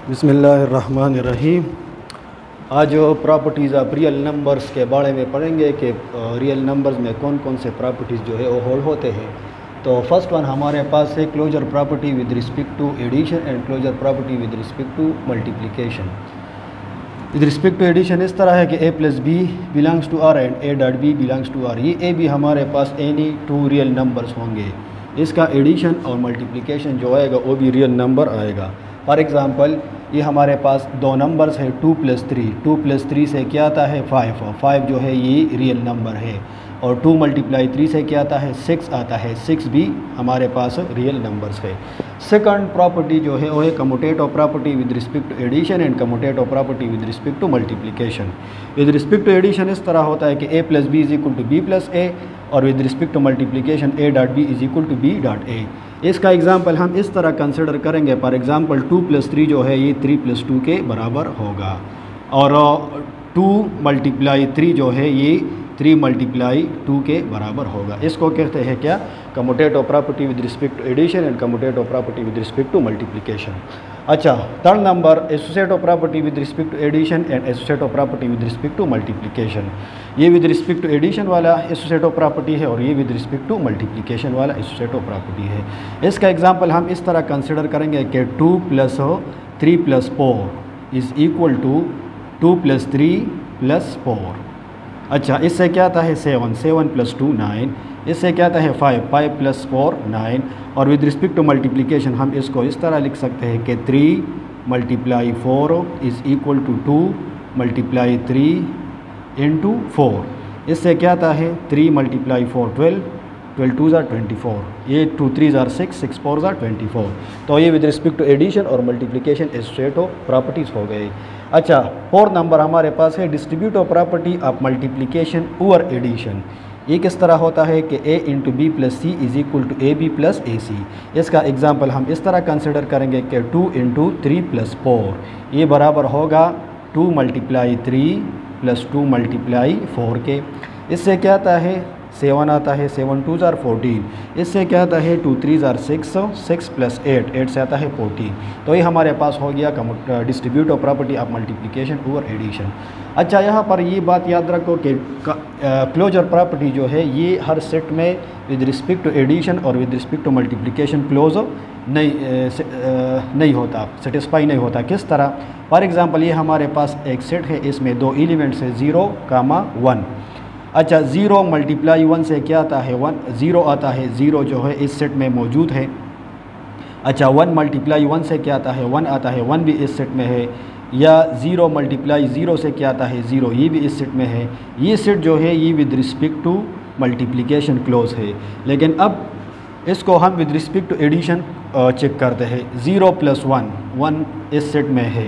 बिस्मिल्लाहिर्रहमानिर्रहीम। आज properties of real numbers के बारे में पढ़ेंगे कि रियल नंबर्स में कौन कौन से प्रॉपर्टीज़ जो है वो होल्ड होते हैं। तो फर्स्ट वन हमारे पास है closure property with respect to addition and closure property with respect to multiplication. With respect to addition इस तरह है कि a plus b belongs to R and a dot b belongs to R. ये a भी हमारे पास any two real numbers होंगे, इसका एडिशन और मल्टीप्लिकेशन जो आएगा वो भी रियल नंबर आएगा। फॉर एग्ज़ाम्पल ये हमारे पास दो नंबर्स है 2 + 3। 2 + 3 से क्या आता है 5, और 5 जो है ये रियल नंबर है। और 2 × 3 से क्या आता है 6 आता है, 6 भी हमारे पास रियल नंबर्स है। सेकंड प्रॉपर्टी जो है वो है commutative property with respect to addition and commutative property with respect to multiplication. With respect to addition इस तरह होता है कि a + b = b + a, और with respect to multiplication a dot b = b dot a। इसका example हम इस तरह कंसिडर करेंगे। फॉर एग्ज़ाम्पल 2 + 3 जो है ये 3 + 2 के बराबर होगा, और 2 × 3 जो है ये 3 × 2 के बराबर होगा। इसको कहते हैं क्या, commutative property with respect to addition and commutative property with respect to multiplication. अच्छा, third number associative property with respect to addition and associative property with respect to multiplication. ये विद रिस्पेक्ट टू एडिशन वाला associative property है, और ये with respect to multiplication वाला associative property है। इसका example हम इस तरह कंसिडर करेंगे कि 2 + 3 + 4 = 2 + 3 + 4। अच्छा, इससे क्या आता है 7, 7 + 2 9। इससे क्या आता है 5, 5 + 4 9। और विद रिस्पेक्ट टू मल्टीप्लिकेशन हम इसको इस तरह लिख सकते हैं कि 3 × 4 = 2 × 3 × 4। इससे क्या आता है 3 × 4 12, 12 2 = 24, ये 2 3 = 6, 6 4 = 24। तो ये विद रिस्पेक्ट टू एडिशन और मल्टीप्लिकेशन एसोसिएटिव प्रॉपर्टीज़ हो गई। अच्छा, फोर्थ नंबर हमारे पास है distributive property of multiplication over addition. ये किस तरह होता है कि a × b + c = ab + ac। इसका एग्जांपल हम इस तरह कंसिडर करेंगे कि 2 × 3 + 4 ये बराबर होगा 2 × 3 + 2 × 4 के। इससे क्या आता है 7 आता है, 7 2 = 14। इससे क्या आता है 2 3 = 6, 6 + 8, 8 से आता है 14। तो ये हमारे पास हो गया distributive property of multiplication over addition. अच्छा, यहाँ पर ये बात याद रखो कि क्लोजर प्रॉपर्टी जो है ये हर सेट में विद रिस्पेक्ट टू एडिशन और with respect to multiplication close नहीं होता, सेटिस्फाई नहीं होता। किस तरह, फॉर एग्ज़ाम्पल ये हमारे पास एक सेट है, इसमें दो एलिमेंट्स है 0, 1। अच्छा, 0 × 1 से क्या आता है 1, 0 आता है, 0 जो है इस सेट में मौजूद है। अच्छा, 1 × 1 से क्या आता है 1 आता है, 1 भी इस सेट में है। या 0 × 0 से क्या आता है 0, ये भी इस सेट में है। ये सेट जो है ये with respect to multiplication close है। लेकिन अब इसको हम with respect to addition check करते हैं। 0 + 1, 1 इस सेट में है।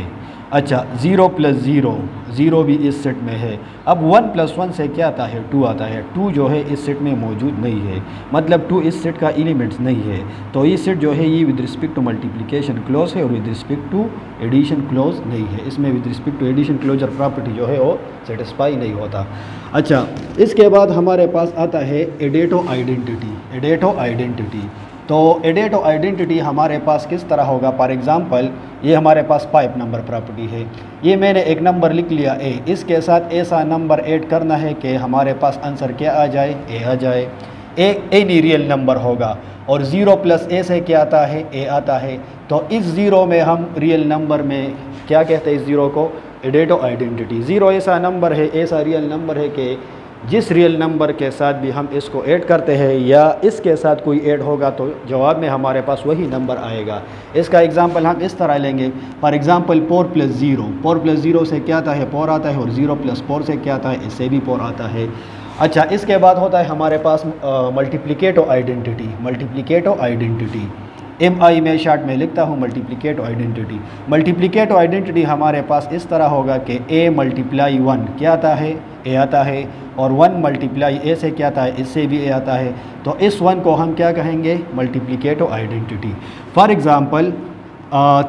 अच्छा, 0 + 0, 0 भी इस सेट में है। अब 1 + 1 से क्या आता है 2 आता है, 2 जो है इस सेट में मौजूद नहीं है, मतलब 2 इस सेट का एलिमेंट्स नहीं है। तो ये सेट जो है ये with respect to multiplication close है और with respect to addition close नहीं है। इसमें with respect to addition closure property जो है वो सेटिस्फाई नहीं होता। अच्छा, इसके बाद हमारे पास आता है एडेटिव आइडेंटिटी। एडेटिव आइडेंटिटी, तो एडेटिव आइडेंटिटी हमारे पास किस तरह होगा। फॉर एग्ज़ाम्पल ये हमारे पास 5 नंबर प्रॉपर्टी है। ये मैंने एक नंबर लिख लिया a, इसके साथ ऐसा नंबर ऐड करना है कि हमारे पास आंसर क्या आ जाए, a आ जाए। a एनी रियल नंबर होगा, और 0 + a से क्या आता है a आता है। तो इस 0 में हम रियल नंबर में क्या कहते हैं, इस 0 को एडेटिव आइडेंटिटी। 0 ऐसा नंबर है, ऐसा रियल नंबर है कि जिस रियल नंबर के साथ भी हम इसको ऐड करते हैं या इसके साथ कोई ऐड होगा तो जवाब में हमारे पास वही नंबर आएगा। इसका एग्जांपल हम इस तरह लेंगे। फॉर एग्जांपल 4 + 0, 4 + 0 से क्या आता है 4 आता है, और 0 + 4 से क्या आता है, इससे भी 4 आता है। अच्छा, इसके बाद होता है हमारे पास multiplicative identity. Multiplicative identity MI में शॉर्ट में लिखता हूँ मल्टीप्लिकेटिव आइडेंटिटी। मल्टीप्लिकेटिव आइडेंटिटी हमारे पास इस तरह होगा कि a × 1 क्या आता है a आता है, और 1 × a से क्या आता है, इससे भी a आता है। तो इस 1 को हम क्या कहेंगे, मल्टीप्लिकेटिव आइडेंटिटी। फॉर एग्ज़ाम्पल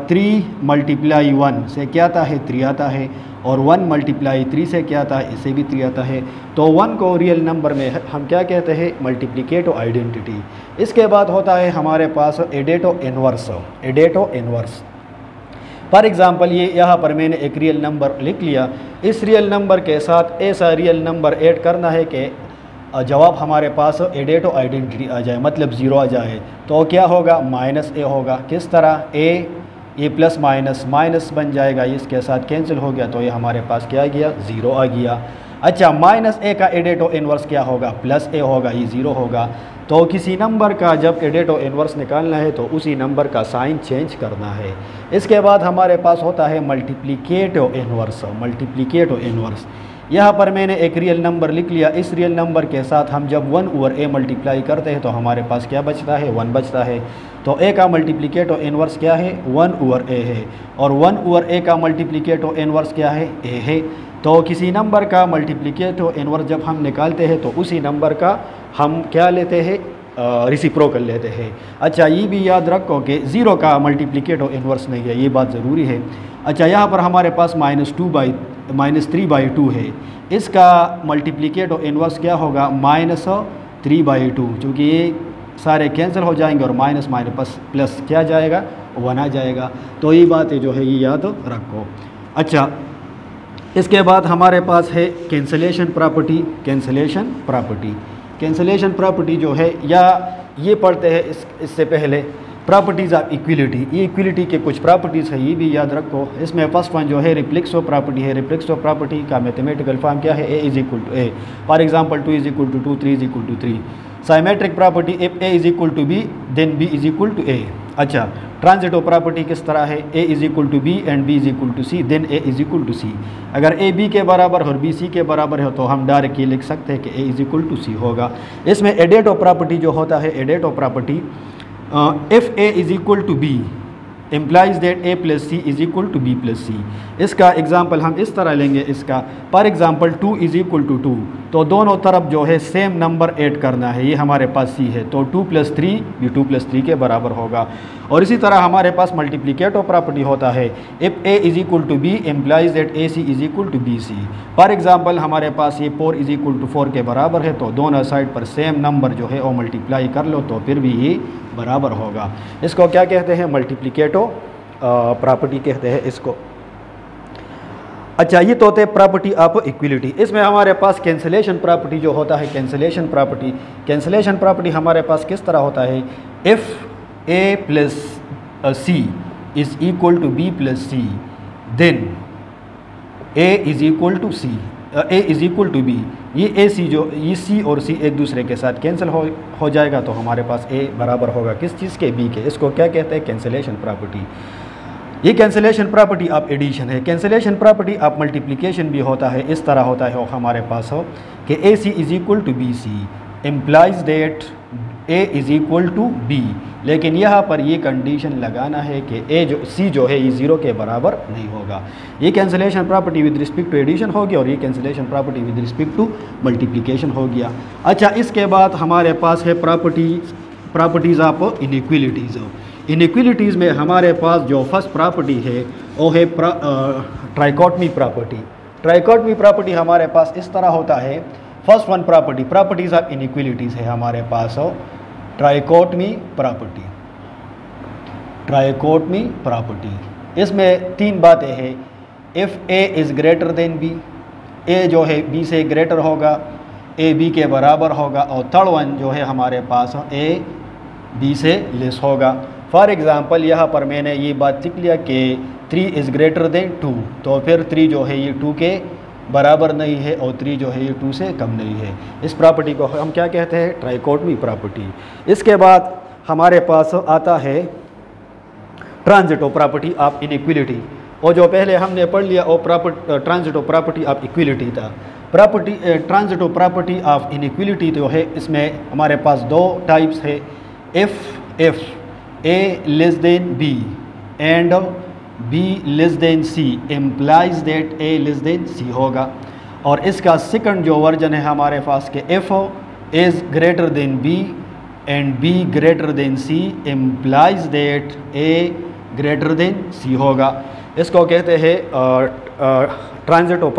3 × 1 से क्या आता है 3 आता है, और 1 × 3 से क्या आता है, इससे भी 3 आता है। तो 1 को रियल नंबर में हम क्या कहते हैं, मल्टीप्लिकेटिव आइडेंटिटी। इसके बाद होता है हमारे पास additive inverse. Additive inverse for example ये यहाँ पर मैंने एक रियल नंबर लिख लिया, इस रियल नंबर के साथ ऐसा रियल नंबर ऐड करना है कि जवाब हमारे पास एडेट और आइडेंटिटी आ जाए, मतलब ज़ीरो आ जाए। तो क्या होगा, माइनस ए होगा। किस तरह, ए प्लस माइनस माइनस बन जाएगा, इसके साथ कैंसिल हो गया, तो ये हमारे पास क्या आ गया, ज़ीरो आ गया। अच्छा, माइनस ए का एडेटो इन्वर्स क्या होगा, प्लस ए होगा, ये ज़ीरो होगा। तो किसी नंबर का जब एडेटो इन्वर्स निकालना है तो उसी नंबर का साइन चेंज करना है। इसके बाद हमारे पास होता है मल्टीप्लिकेटिव इन्वर्स। मल्टीप्लिकेटिव इन्वर्स, यहाँ पर मैंने एक रियल नंबर लिख लिया, इस रियल नंबर के साथ हम जब 1 ओवर ए मल्टीप्लाई करते हैं तो हमारे पास क्या बचता है, 1 बचता है। तो ए का मल्टीप्लिकेटिव इन्वर्स क्या है, 1 ओवर ए है, और 1 ओवर ए का मल्टीप्लिकेटिव इन्वर्स क्या है, ए है। तो किसी नंबर का मल्टीप्लिकेटिव इन्वर्स जब हम निकालते हैं तो उसी नंबर का हम क्या लेते हैं, रेसिप्रोकल लेते हैं। अच्छा, ये भी याद रखो कि 0 का मल्टीप्लिकेटिव इन्वर्स नहीं है, ये बात ज़रूरी है। अच्छा, यहाँ पर हमारे पास -3/2 है, इसका मल्टीप्लिकेटिव इन्वर्स क्या होगा, -3/2, चूँकि ये सारे कैंसिल हो जाएंगे और माइनस माइनस प्लस क्या जाएगा, 1 आ जाएगा। तो ये बातें जो है ये याद रखो। अच्छा, इसके बाद हमारे पास है कैंसलेशन प्रॉपर्टी। कैंसलेशन प्रॉपर्टी जो है, या ये पढ़ते हैं इससे पहले प्रॉपर्टीज़ ऑफ इक्विलिटी। ये इक्विलिटी के कुछ प्रॉपर्टीज़ है, ये भी याद रखो। इसमें फर्स्ट वन जो है रिफ्लेक्सिव प्रॉपर्टी है। रिफ्लेक्सिव प्रॉपर्टी का मैथमेटिकल फॉर्म क्या है, A is equal to A. For example 2 is equal to 2, 3 is equal to 3। Symmetric property, if A is equal to B then B is equal to A. अच्छा, transitive property किस तरह है, A is equal to B and B is equal to C then A is equal to C. अगर A B के बराबर और B C के बराबर है तो हम डायरेक्ट ये लिख सकते हैं कि A is equal to C होगा। इसमें एडेटो प्रॉपर्टी जो होता है, additive property, if A is equal to B implies that A plus C is equal to B plus C. इसका एग्जांपल हम इस तरह लेंगे, इसका for example 2 is equal to 2, तो दोनों तरफ जो है सेम नंबर ऐड करना है, ये हमारे पास सी है, तो 2 + 3 भी 2 + 3 के बराबर होगा। और इसी तरह हमारे पास मल्टीप्लिकेटिव प्रॉपर्टी होता है, if A is equal to B implies that A C is equal to B c. For example हमारे पास ये 4 इज इक्वल टू 4 के बराबर है, तो दोनों साइड पर सेम नंबर जो है वो मल्टीप्लाई कर लो तो फिर भी ये बराबर होगा। इसको क्या कहते हैं, मल्टीप्लिकेटिव प्रॉपर्टी कहते हैं इसको। अच्छा, ये तो होते हैं प्रॉपर्टी ऑफ इक्विलिटी। इसमें हमारे पास कैंसलेशन प्रॉपर्टी जो होता है, कैंसलेशन प्रॉपर्टी हमारे पास किस तरह होता है, if a plus C is equal to B plus c then A is equal to c, a is equal to b. ये सी और सी एक दूसरे के साथ कैंसिल हो जाएगा, तो हमारे पास ए बराबर होगा किस चीज़ के, बी के। इसको क्या कहते हैं, कैंसलेशन प्रॉपर्टी। ये कैंसलेशन प्रॉपर्टी ऑफ एडिशन है। कैंसलेशन प्रॉपर्टी ऑफ मल्टीप्लिकेशन भी होता है, इस तरह होता है हमारे पास हो कि A C is equal to B C implies that A is equal to B. लेकिन यहाँ पर ये कंडीशन लगाना है कि सी जो है ये 0 के बराबर नहीं होगा। ये cancellation property with respect to addition हो गया और ये cancellation property with respect to multiplication हो गया। अच्छा, इसके बाद हमारे पास है प्रॉपर्टीज़ ऑफ इनइक्विलिटीज़। इनइक्विलिटीज़ में हमारे पास जो फर्स्ट प्रॉपर्टी है वो है ट्राइकोटमी प्रॉपर्टी। ट्राइकोटमी प्रॉपर्टी हमारे पास इस तरह होता है, फर्स्ट वन प्रॉपर्टीज़ ऑफ इनइक्विलिटीज़ है हमारे पास हो ट्राइकोटमी प्रॉपर्टी। इसमें 3 बातें हैं, if A is greater than B, A जो है बी से ग्रेटर होगा, ए बी के बराबर होगा, और थर्ड वन जो है हमारे पास ए बी से लेस होगा। फॉर एग्ज़ाम्पल यहाँ पर मैंने ये बात लिख लिया कि 3 इज़ ग्रेटर देन 2, तो फिर 3 जो है ये 2 के बराबर नहीं है और 3 जो है ये 2 से कम नहीं है। इस प्रॉपर्टी को हम क्या कहते हैं, ट्राइकोटमी प्रॉपर्टी। इसके बाद हमारे पास आता है ट्रांजिटिव प्रॉपर्टी ऑफ इनइक्विलिटी, और जो पहले हमने पढ़ लिया वो ट्रांजिटिव प्रॉपर्टी ऑफ इक्विलिटी था। ट्रांजिटिव प्रॉपर्टी ऑफ इनइक्विलिटी जो है, इसमें हमारे पास 2 टाइप्स है, if A less than B and B less than C implies that A less than C होगा। और इसका सेकंड जो वर्जन है हमारे पास के if is greater than B and B greater than C implies that A greater than C होगा। इसको कहते हैं ट्रांजिटिव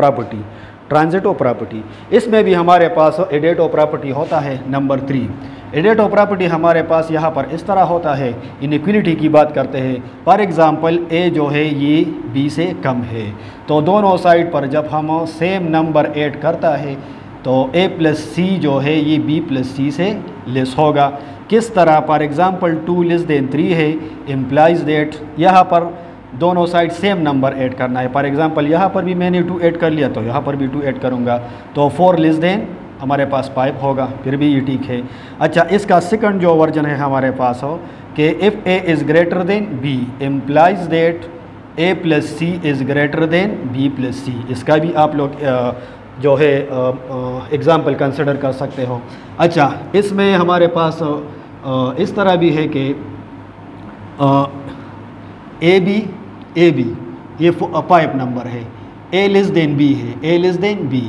प्रॉपर्टी। इसमें भी हमारे पास एडेटो प्रॉपर्टी होता है नंबर 3। एडेटो प्रॉपर्टी हमारे पास यहाँ पर इस तरह होता है। इनइक्वलिटी की बात करते हैं, फॉर एग्ज़ाम्पल ए जो है ये बी से कम है, तो दोनों साइड पर जब हम सेम नंबर ऐड करता है तो ए प्लस सी जो है ये बी प्लस सी से लेस होगा। किस तरह? फॉर एग्ज़ाम्पल 2 लेस देन 3 है, इम्प्लाइज दैट यहाँ पर दोनों साइड सेम नंबर ऐड करना है। फॉर एग्ज़ाम्पल यहाँ पर भी मैंने 2 ऐड कर लिया तो यहाँ पर भी 2 ऐड करूँगा, तो 4 लेस देन हमारे पास 5 होगा, फिर भी ये ठीक है। अच्छा, इसका सेकंड जो वर्जन है हमारे पास हो कि if A is greater than B implies that A plus C is greater than B plus C. इसका भी आप लोग जो है एग्ज़ाम्पल कंसिडर कर सकते हो। अच्छा, इसमें हमारे पास इस तरह भी है कि ए बी ये 5 नंबर है, ए लेस देन बी है, A less than B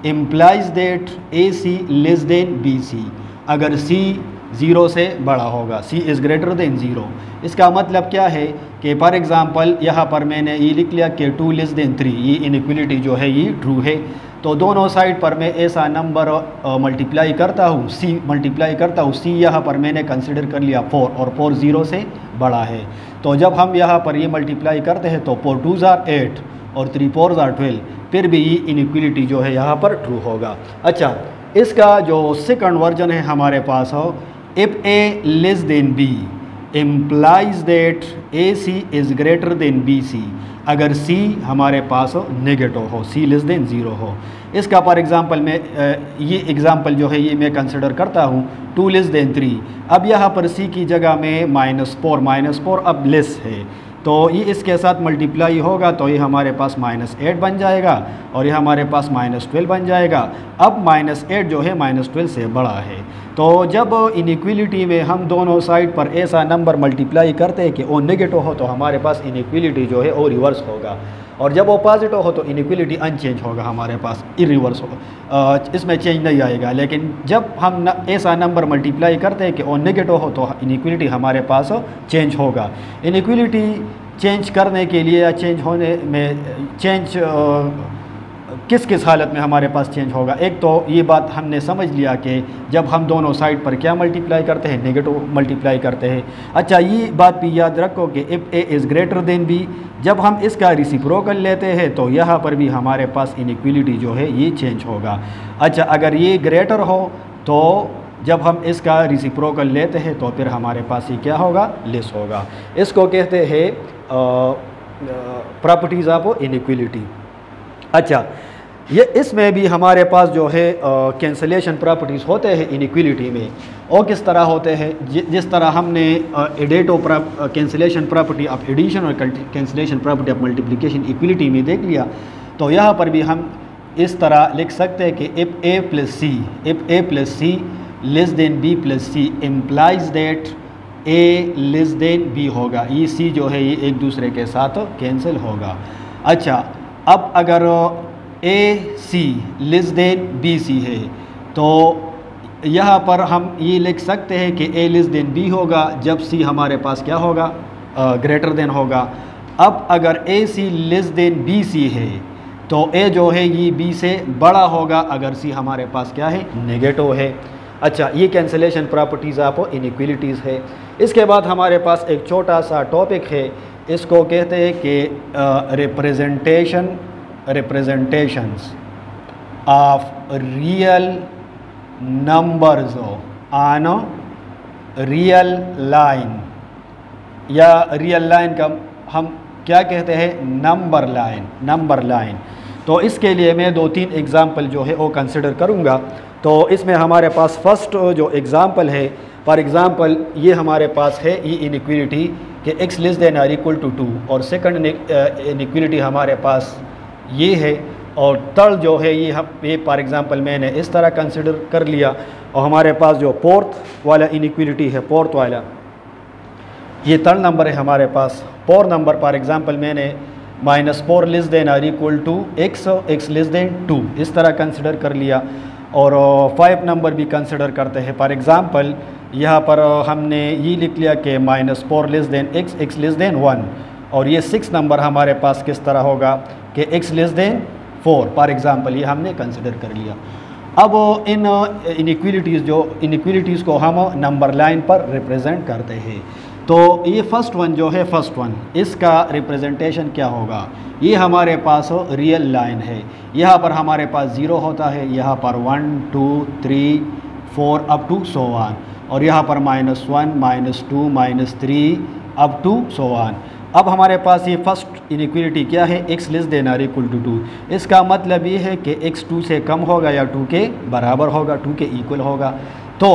implies that A C less than B C. अगर सी 0 से बड़ा होगा, सी इज़ ग्रेटर देन 0। इसका मतलब क्या है कि फॉर एग्ज़ाम्पल यहाँ पर मैंने ये लिख लिया कि 2 लेस देन 3, ये इनइक्वलिटी जो है ये ट्रू है। तो दोनों साइड पर मैं ऐसा नंबर मल्टीप्लाई करता हूँ, सी मल्टीप्लाई करता हूँ, सी यहाँ पर मैंने कंसिडर कर लिया 4 और 4 0 से बड़ा है। तो जब हम यहाँ पर ये मल्टीप्लाई करते हैं तो 4 2s are 8 और 3 4s are 12, फिर भी ये इनइक्वलिटी जो है यहाँ पर ट्रू होगा। अच्छा, इसका जो सेकंड वर्जन है हमारे पास हो, if A less than B implies that A c is greater than B C. अगर सी हमारे पास नेगेटिव हो, सी लेस देन 0 हो। इसका फॉर एग्ज़ाम्पल मैं ये एग्ज़ाम्पल जो है ये मैं कंसिडर करता हूँ 2 लेस देन 3। अब यहाँ पर सी की जगह में -4 अब लेस है, तो ये इसके साथ मल्टीप्लाई होगा तो ये हमारे पास -8 बन जाएगा और ये हमारे पास -12 बन जाएगा। अब -8 जो है -12 से बड़ा है। तो जब इनइक्वलिटी में हम दोनों साइड पर ऐसा नंबर मल्टीप्लाई करते हैं कि वो नेगेटिव हो तो हमारे पास इनइक्वलिटी जो है वो रिवर्स होगा, और जब वो पॉजिटिव हो तो इनइक्वलिटी अनचेंज होगा, हमारे पास इरिवर्स हो, इसमें चेंज नहीं आएगा। लेकिन जब हम ऐसा नंबर मल्टीप्लाई करते हैं कि वो नेगेटिव हो तो इनइक्वलिटी हमारे पास चेंज होगा। इनइक्वलिटी चेंज करने के लिए या चेंज होने में किस किस हालत में हमारे पास चेंज होगा? एक तो ये बात हमने समझ लिया कि जब हम दोनों साइड पर क्या मल्टीप्लाई करते हैं, नेगेटिव मल्टीप्लाई करते हैं। अच्छा, ये बात भी याद रखो कि if A is greater than b, जब हम इसका रेसिप्रोकल लेते हैं तो यहाँ पर भी हमारे पास इनइक्वलिटी जो है ये चेंज होगा। अच्छा, अगर ये ग्रेटर हो तो जब हम इसका रेसिप्रोकल लेते हैं तो फिर हमारे पास ये क्या होगा? लेस होगा। इसको कहते हैं प्रॉपर्टीज़ ऑफ इनइक्वलिटी। अच्छा, ये इसमें भी हमारे पास जो है कैंसलेशन प्रॉपर्टीज़ होते हैं इनइक्वलिटी में, और किस तरह होते हैं? जिस तरह हमने एडेटो कैंसलेशन प्रॉपर्टी ऑफ एडिशन और cancellation property of multiplication equality में देख लिया, तो यहाँ पर भी हम इस तरह लिख सकते हैं कि if a plus c less than B plus c implies that A less than b होगा। ये सी जो है ये एक दूसरे के साथ कैंसिल होगा। अच्छा, अब अगर ए C less than B C है तो यहाँ पर हम ये लिख सकते हैं कि ए लेस देन बी होगा जब सी हमारे पास क्या होगा? ग्रेटर देन होगा। अब अगर ए C less than B C है तो ए जो है ये बी से बड़ा होगा अगर सी हमारे पास क्या है? नेगेटिव है। अच्छा, ये कैंसलेशन प्रॉपर्टीज़ ऑफ इनइक्वलिटीज़ है। इसके बाद हमारे पास एक छोटा सा टॉपिक है, इसको कहते हैं कि representations of real numbers on real line, या रियल लाइन का हम क्या कहते हैं? Number line. तो इसके लिए मैं 2-3 एग्ज़ाम्पल जो है वो कंसिडर करूँगा। तो इसमें हमारे पास फर्स्ट जो एग्ज़ाम्पल है, फॉर एग्ज़ाम्पल ये हमारे पास है ये इनइक्वलिटी कि x less than or equal to 2, और सेकंड इनइक्वलिटी हमारे पास ये है, और थर्ड जो है ये फॉर एग्ज़ाम्पल मैंने इस तरह कंसिडर कर लिया। और हमारे पास जो फोर्थ वाला इनइक्वलिटी है, फोर्थ वाला ये थर्ड नंबर है हमारे पास। 4 नंबर फॉर एग्ज़ाम्पल मैंने -4 less than or equal to x less than 2 इस तरह कंसिडर कर लिया। और 5 नंबर भी कंसिडर करते हैं। फॉर एग्ज़ाम्पल यहाँ पर हमने ये लिख लिया कि -4 less then x less then 1, और ये 6 नंबर हमारे पास किस तरह होगा कि x less then 4 for example, ये हमने कंसिडर कर लिया। अब इन इनइक्वलिटीज़ को हम नंबर लाइन पर रिप्रेजेंट करते हैं। तो ये फर्स्ट वन जो है, फर्स्ट वन, इसका रिप्रेजेंटेशन क्या होगा? ये हमारे पास रियल लाइन है। यहाँ पर हमारे पास 0 होता है, यहाँ पर 1 2 3 4 अप टू सो ऑन, और यहाँ पर -1 -2 -3 अप टू सो ऑन। अब हमारे पास ये फर्स्ट इनइक्वलिटी क्या है? x less than or equal to 2। इसका मतलब ये है कि x 2 से कम होगा या 2 के बराबर होगा, 2 के इक्वल होगा। तो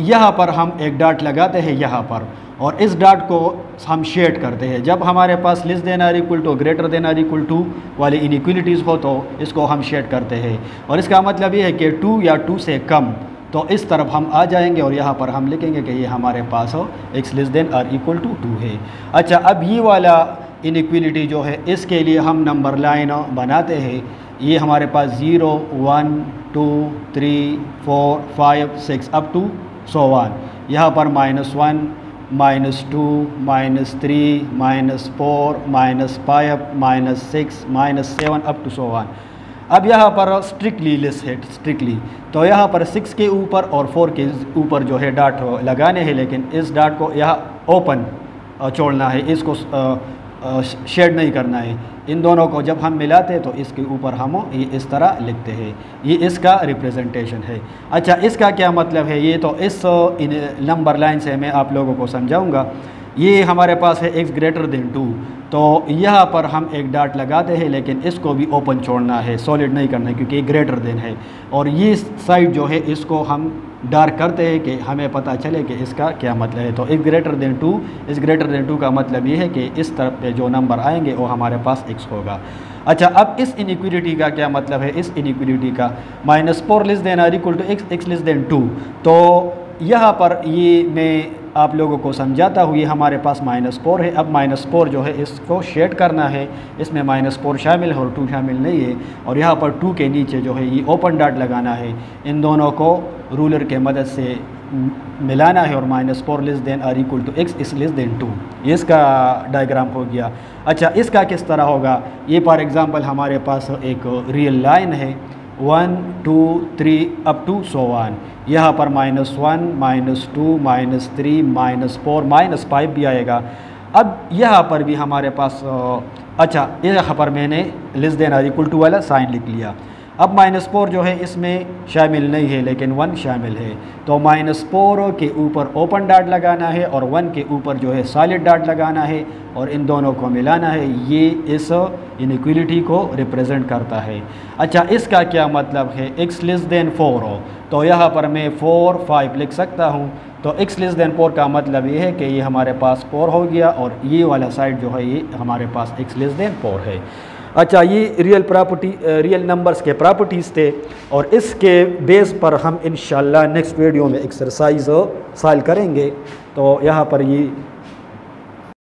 यहाँ पर हम एक डॉट लगाते हैं यहाँ पर, और इस डॉट को हम शेड करते हैं। जब हमारे पास less than or equal to, greater than or equal to वाली इनइक्वलिटीज़ हो तो इसको हम शेड करते हैं, और इसका मतलब ये है कि 2 या 2 से कम, तो इस तरफ हम आ जाएंगे और यहाँ पर हम लिखेंगे कि ये हमारे पास हो x less than or equal to 2 है। अच्छा, अब ये वाला इनइक्वलिटी जो है इसके लिए हम नंबर लाइन बनाते हैं। ये हमारे पास 0 1 2 3 4 5 6 अप टू सो ऑन। यहाँ पर -1 -2 -3 -4 -5 -6 -7 अप टू सो ऑन। अब यहाँ पर स्ट्रिक्टली लिस्ट है, स्ट्रिक्टली, तो यहाँ पर 6 के ऊपर और 4 के ऊपर जो है डॉट लगाने हैं, लेकिन इस डॉट को यहाँ ओपन छोड़ना है, इसको शेड नहीं करना है। इन दोनों को जब हम मिलाते हैं तो इसके ऊपर हम ये इस तरह लिखते हैं। ये इसका रिप्रेजेंटेशन है। अच्छा, इसका क्या मतलब है? ये तो इस नंबर लाइन से मैं आप लोगों को समझाऊंगा। ये हमारे पास है x ग्रेटर देन 2, तो यहाँ पर हम एक डॉट लगाते हैं, लेकिन इसको भी ओपन छोड़ना है, सॉलिड नहीं करना है, क्योंकि ये ग्रेटर देन है। और ये साइड जो है इसको हम डार्क करते हैं कि हमें पता चले कि इसका क्या मतलब है। तो x ग्रेटर देन 2, इस ग्रेटर देन 2 का मतलब ये है कि इस तरफ पे जो नंबर आएंगे वो हमारे पास x होगा। अच्छा, अब इस इनइक्वलिटी का क्या मतलब है? इस इनइक्वलिटी का -4 less than or equal to x less than 2। तो यहाँ पर ये मैं आप लोगों को समझाता हूँ। ये हमारे पास -4 है। अब -4 जो है इसको शेड करना है, इसमें -4 शामिल है और 2 शामिल नहीं है, और यहाँ पर 2 के नीचे जो है ये ओपन डॉट लगाना है। इन दोनों को रूलर के मदद से मिलाना है, और -4 less than or equal to x less than 2, ये इसका डायग्राम हो गया। अच्छा, इसका किस तरह होगा? ये फॉर एग्ज़ाम्पल हमारे पास एक रियल लाइन है, 1 2 3 अप टू सो ऑन। यहाँ पर -1 -2 -3 -4 -5 भी आएगा। अब यहाँ पर भी हमारे पास अच्छा, यहाँ पर मैंने less than or equal to वाला साइन लिख लिया। अब -4 जो है इसमें शामिल नहीं है, लेकिन 1 शामिल है। तो -4 के ऊपर ओपन डॉट लगाना है और 1 के ऊपर जो है सॉलिड डॉट लगाना है, और इन दोनों को मिलाना है। ये इस इनइक्वलिटी को रिप्रेजेंट करता है। अच्छा, इसका क्या मतलब है? x लेस देन 4 हो तो यहाँ पर मैं 4 5 लिख सकता हूँ। तो x लेस देन 4 का मतलब ये है कि ये हमारे पास 4 हो गया, और ये वाला साइड जो है ये हमारे पास x लेस देन 4 है। अच्छा, ये रियल नंबर्स के प्रॉपर्टीज़ थे, और इसके बेस पर हम इंशाल्लाह नेक्स्ट वीडियो में एक्सरसाइज सॉल्व करेंगे। तो यहाँ पर ये